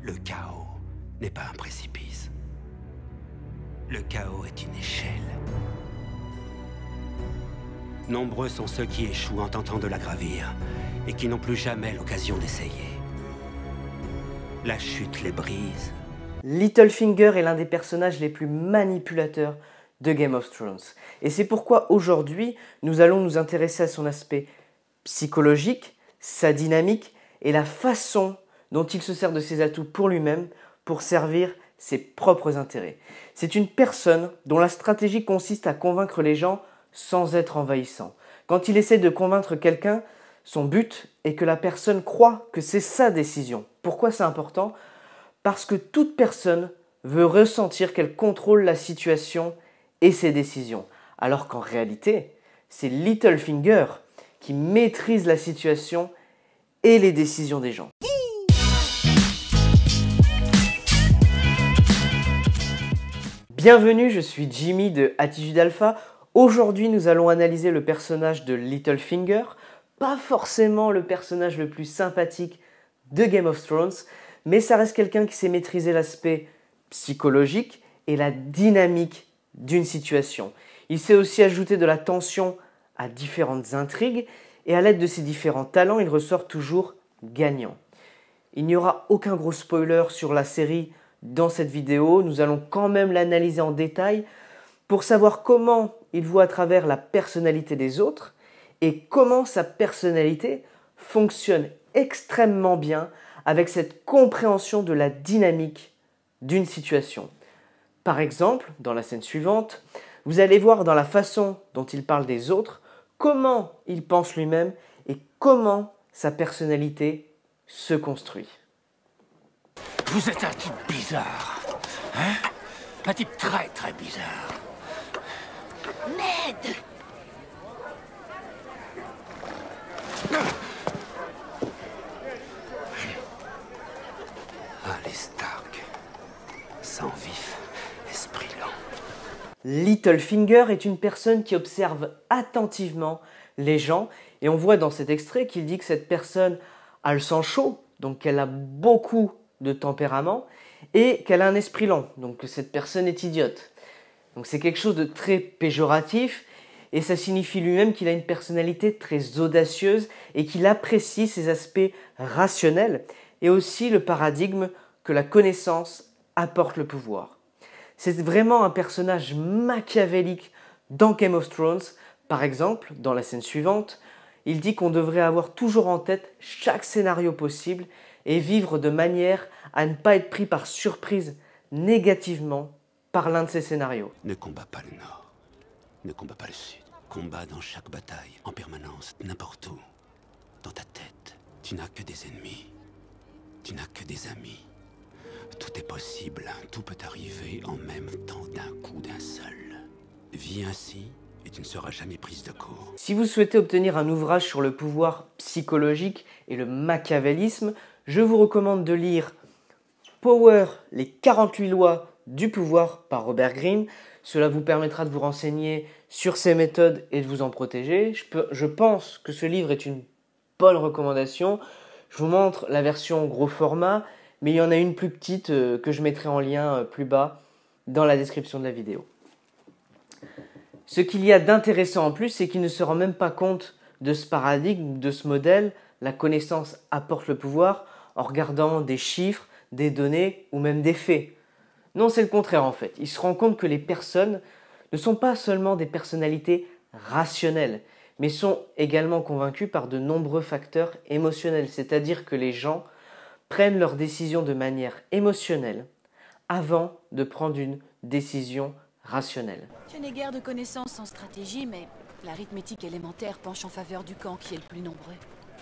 Le chaos n'est pas un précipice. Le chaos est une échelle. Nombreux sont ceux qui échouent en tentant de la gravir et qui n'ont plus jamais l'occasion d'essayer. La chute les brise. Littlefinger est l'un des personnages les plus manipulateurs de Game of Thrones. Et c'est pourquoi aujourd'hui, nous allons nous intéresser à son aspect psychologique, sa dynamique et la façon dont il se sert de ses atouts pour lui-même pour servir ses propres intérêts. C'est une personne dont la stratégie consiste à convaincre les gens sans être envahissant. Quand il essaie de convaincre quelqu'un, son but est que la personne croit que c'est sa décision. Pourquoi c'est important ? Parce que toute personne veut ressentir qu'elle contrôle la situation et ses décisions. Alors qu'en réalité, c'est Littlefinger qui maîtrise la situation et les décisions des gens. Bienvenue, je suis Jimmy de Attitude Alpha. Aujourd'hui, nous allons analyser le personnage de Littlefinger, pas forcément le personnage le plus sympathique de Game of Thrones, mais ça reste quelqu'un qui sait maîtriser l'aspect psychologique et la dynamique d'une situation. Il sait aussi ajouter de la tension à différentes intrigues et à l'aide de ses différents talents, il ressort toujours gagnant. Il n'y aura aucun gros spoiler sur la série dans cette vidéo, nous allons quand même l'analyser en détail pour savoir comment il voit à travers la personnalité des autres et comment sa personnalité fonctionne extrêmement bien avec cette compréhension de la dynamique d'une situation. Par exemple, dans la scène suivante, vous allez voir dans la façon dont il parle des autres, comment il pense lui-même et comment sa personnalité se construit. Vous êtes un type bizarre, hein? Un type très très bizarre. Ned! Ah, les Stark. Sang vif, esprit lent. Littlefinger est une personne qui observe attentivement les gens et on voit dans cet extrait qu'il dit que cette personne a le sang chaud, donc qu'elle a beaucoup de tempérament et qu'elle a un esprit lent, donc que cette personne est idiote. Donc c'est quelque chose de très péjoratif et ça signifie lui-même qu'il a une personnalité très audacieuse et qu'il apprécie ses aspects rationnels et aussi le paradigme que la connaissance apporte le pouvoir. C'est vraiment un personnage machiavélique dans Game of Thrones. Par exemple, dans la scène suivante, il dit qu'on devrait avoir toujours en tête chaque scénario possible et vivre de manière à ne pas être pris par surprise négativement par l'un de ces scénarios. Ne combat pas le Nord. Ne combat pas le Sud. Combat dans chaque bataille, en permanence, n'importe où. Dans ta tête, tu n'as que des ennemis. Tu n'as que des amis. Tout est possible, tout peut arriver en même temps d'un coup d'un seul. Vis ainsi et tu ne seras jamais prise de court. Si vous souhaitez obtenir un ouvrage sur le pouvoir psychologique et le machiavélisme, je vous recommande de lire Power, les 48 lois du pouvoir par Robert Greene. Cela vous permettra de vous renseigner sur ces méthodes et de vous en protéger. Je pense que ce livre est une bonne recommandation. Je vous montre la version gros format, mais il y en a une plus petite que je mettrai en lien plus bas dans la description de la vidéo. Ce qu'il y a d'intéressant en plus, c'est qu'il ne se rend même pas compte de ce paradigme, de ce modèle. La connaissance apporte le pouvoir en regardant des chiffres, des données ou même des faits. Non, c'est le contraire en fait. Il se rend compte que les personnes ne sont pas seulement des personnalités rationnelles, mais sont également convaincues par de nombreux facteurs émotionnels. C'est-à-dire que les gens prennent leurs décisions de manière émotionnelle avant de prendre une décision rationnelle. Je n'ai guère de connaissances en stratégie, mais l'arithmétique élémentaire penche en faveur du camp qui est le plus nombreux.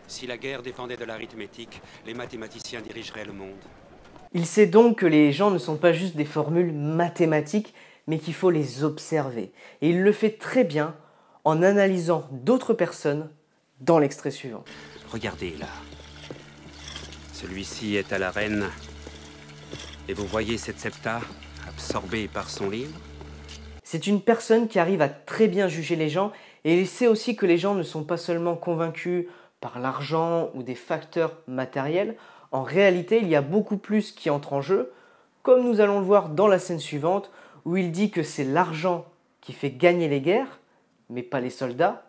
Si la guerre dépendait de l'arithmétique, les mathématiciens dirigeraient le monde. Il sait donc que les gens ne sont pas juste des formules mathématiques, mais qu'il faut les observer. Et il le fait très bien en analysant d'autres personnes dans l'extrait suivant. Regardez là. Celui-ci est à la reine. Et vous voyez cette septa, absorbée par son livre? C'est une personne qui arrive à très bien juger les gens et il sait aussi que les gens ne sont pas seulement convaincus par l'argent ou des facteurs matériels. En réalité, il y a beaucoup plus qui entre en jeu, comme nous allons le voir dans la scène suivante, où il dit que c'est l'argent qui fait gagner les guerres, mais pas les soldats,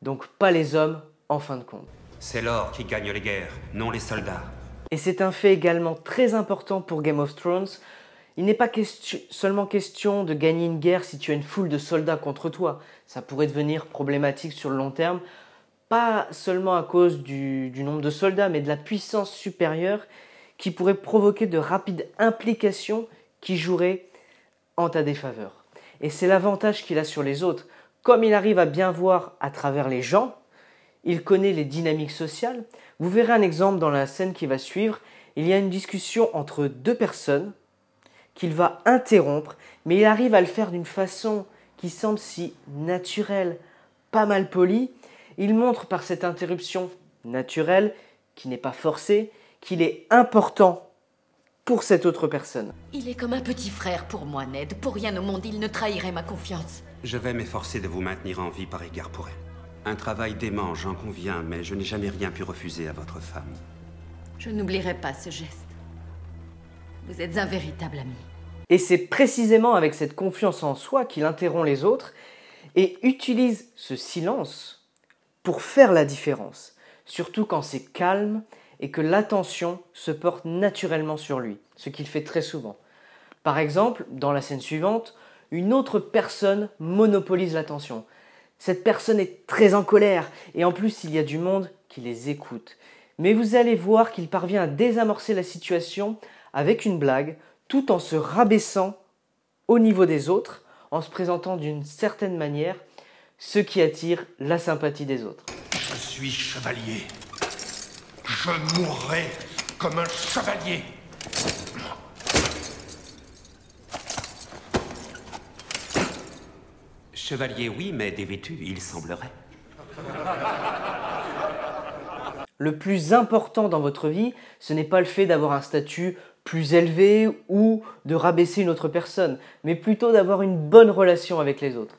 donc pas les hommes en fin de compte. C'est l'or qui gagne les guerres, non les soldats. Et c'est un fait également très important pour Game of Thrones. Il n'est pas seulement question de gagner une guerre si tu as une foule de soldats contre toi. Ça pourrait devenir problématique sur le long terme, pas seulement à cause du nombre de soldats, mais de la puissance supérieure qui pourrait provoquer de rapides implications qui joueraient en ta défaveur. Et c'est l'avantage qu'il a sur les autres. Comme il arrive à bien voir à travers les gens, il connaît les dynamiques sociales. Vous verrez un exemple dans la scène qui va suivre. Il y a une discussion entre deux personnes qu'il va interrompre, mais il arrive à le faire d'une façon qui semble si naturelle, pas mal polie. Il montre par cette interruption naturelle, qui n'est pas forcée, qu'il est important pour cette autre personne. Il est comme un petit frère pour moi, Ned. Pour rien au monde, il ne trahirait ma confiance. Je vais m'efforcer de vous maintenir en vie par égard pour elle. Un travail dément, j'en conviens, mais je n'ai jamais rien pu refuser à votre femme. Je n'oublierai pas ce geste. Vous êtes un véritable ami. Et c'est précisément avec cette confiance en soi qu'il interrompt les autres et utilise ce silence pour faire la différence, surtout quand c'est calme et que l'attention se porte naturellement sur lui, ce qu'il fait très souvent. Par exemple, dans la scène suivante, une autre personne monopolise l'attention. Cette personne est très en colère et en plus il y a du monde qui les écoute. Mais vous allez voir qu'il parvient à désamorcer la situation avec une blague tout en se rabaissant au niveau des autres, en se présentant d'une certaine manière, ce qui attire la sympathie des autres. Je suis chevalier. Je mourrai comme un chevalier. Chevalier, oui, mais dévêtu, il semblerait. Le plus important dans votre vie, ce n'est pas le fait d'avoir un statut plus élevé ou de rabaisser une autre personne, mais plutôt d'avoir une bonne relation avec les autres.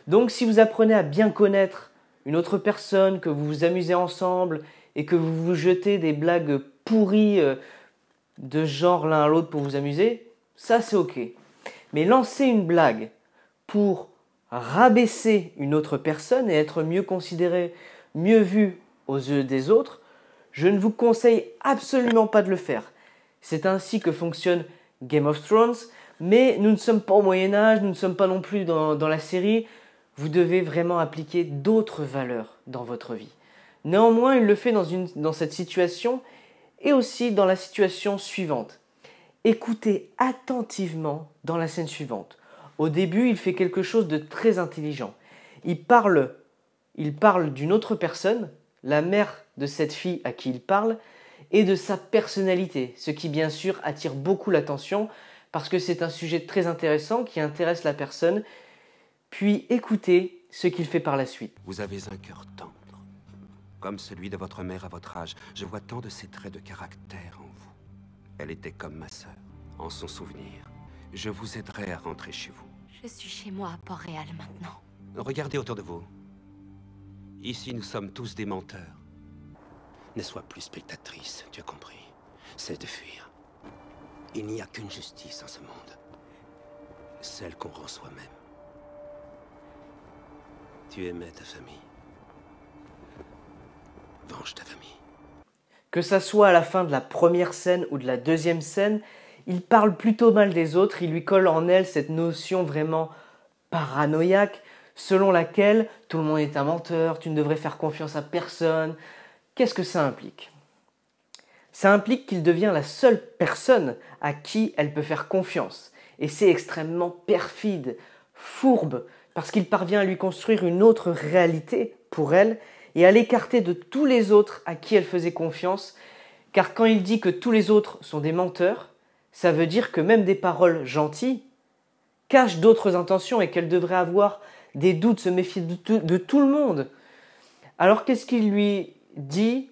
Donc si vous apprenez à bien connaître une autre personne, que vous vous amusez ensemble et que vous vous jetez des blagues pourries de genre l'un à l'autre pour vous amuser, ça c'est ok. Mais lancer une blague pour rabaisser une autre personne et être mieux considéré, mieux vu aux yeux des autres, je ne vous conseille absolument pas de le faire. C'est ainsi que fonctionne Game of Thrones, mais nous ne sommes pas au Moyen-Âge, nous ne sommes pas non plus dans la série. Vous devez vraiment appliquer d'autres valeurs dans votre vie. Néanmoins, il le fait dans cette situation et aussi dans la situation suivante. Écoutez attentivement dans la scène suivante. Au début, il fait quelque chose de très intelligent. Il parle d'une autre personne, la mère de cette fille à qui il parle, et de sa personnalité, ce qui bien sûr attire beaucoup l'attention parce que c'est un sujet très intéressant qui intéresse la personne. Puis écoutez ce qu'il fait par la suite. Vous avez un cœur tendre, comme celui de votre mère à votre âge. Je vois tant de ses traits de caractère en vous. Elle était comme ma sœur, en son souvenir. Je vous aiderai à rentrer chez vous. Je suis chez moi à Port-Réal maintenant. Regardez autour de vous. Ici, nous sommes tous des menteurs. Ne sois plus spectatrice, tu as compris. Cesse de fuir. Il n'y a qu'une justice en ce monde. Celle qu'on rend soi-même. Tu aimais ta famille. Venge ta famille. Que ça soit à la fin de la première scène ou de la deuxième scène, il parle plutôt mal des autres, il lui colle en elle cette notion vraiment paranoïaque, selon laquelle tout le monde est un menteur, tu ne devrais faire confiance à personne. Qu'est-ce que ça implique ? Ça implique qu'il devient la seule personne à qui elle peut faire confiance. Et c'est extrêmement perfide, fourbe, parce qu'il parvient à lui construire une autre réalité pour elle et à l'écarter de tous les autres à qui elle faisait confiance. Car quand il dit que tous les autres sont des menteurs, ça veut dire que même des paroles gentilles cachent d'autres intentions et qu'elle devrait avoir des doutes, se méfier de tout le monde. Alors qu'est-ce qu'il lui dit ?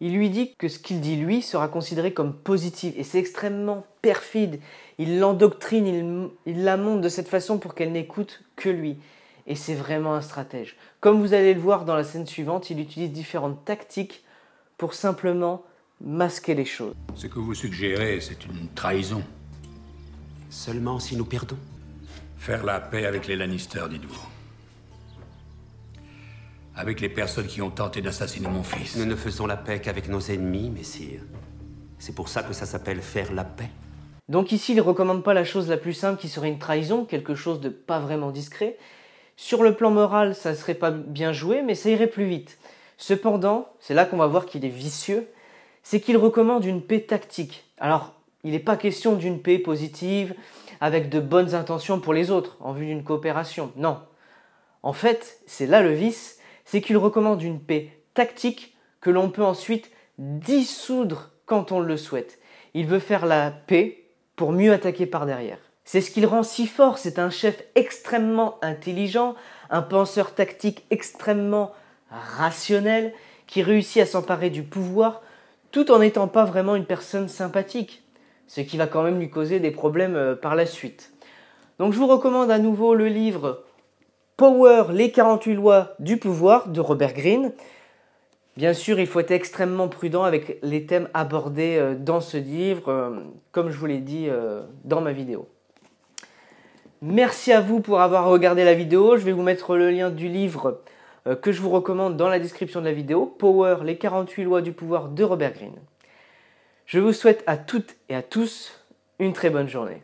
Il lui dit que ce qu'il dit lui sera considéré comme positif et c'est extrêmement perfide. Il l'endoctrine, il la montre de cette façon pour qu'elle n'écoute que lui. Et c'est vraiment un stratège. Comme vous allez le voir dans la scène suivante, il utilise différentes tactiques pour simplement masquer les choses. Ce que vous suggérez, c'est une trahison. Seulement si nous perdons. Faire la paix avec les Lannister, dites-vous. Avec les personnes qui ont tenté d'assassiner mon fils. Nous ne faisons la paix qu'avec nos ennemis, messire. C'est pour ça que ça s'appelle faire la paix. Donc ici, il ne recommande pas la chose la plus simple qui serait une trahison, quelque chose de pas vraiment discret. Sur le plan moral, ça ne serait pas bien joué, mais ça irait plus vite. Cependant, c'est là qu'on va voir qu'il est vicieux, c'est qu'il recommande une paix tactique. Alors, il n'est pas question d'une paix positive, avec de bonnes intentions pour les autres, en vue d'une coopération. Non. En fait, c'est là le vice, c'est qu'il recommande une paix tactique que l'on peut ensuite dissoudre quand on le souhaite. Il veut faire la paix pour mieux attaquer par derrière. C'est ce qui le rend si fort, c'est un chef extrêmement intelligent, un penseur tactique extrêmement rationnel, qui réussit à s'emparer du pouvoir tout en n'étant pas vraiment une personne sympathique, ce qui va quand même lui causer des problèmes par la suite. Donc je vous recommande à nouveau le livre Power, les 48 lois du pouvoir de Robert Greene. Bien sûr, il faut être extrêmement prudent avec les thèmes abordés dans ce livre, comme je vous l'ai dit dans ma vidéo. Merci à vous pour avoir regardé la vidéo. Je vais vous mettre le lien du livre que je vous recommande dans la description de la vidéo. Power, les 48 lois du pouvoir de Robert Greene. Je vous souhaite à toutes et à tous une très bonne journée.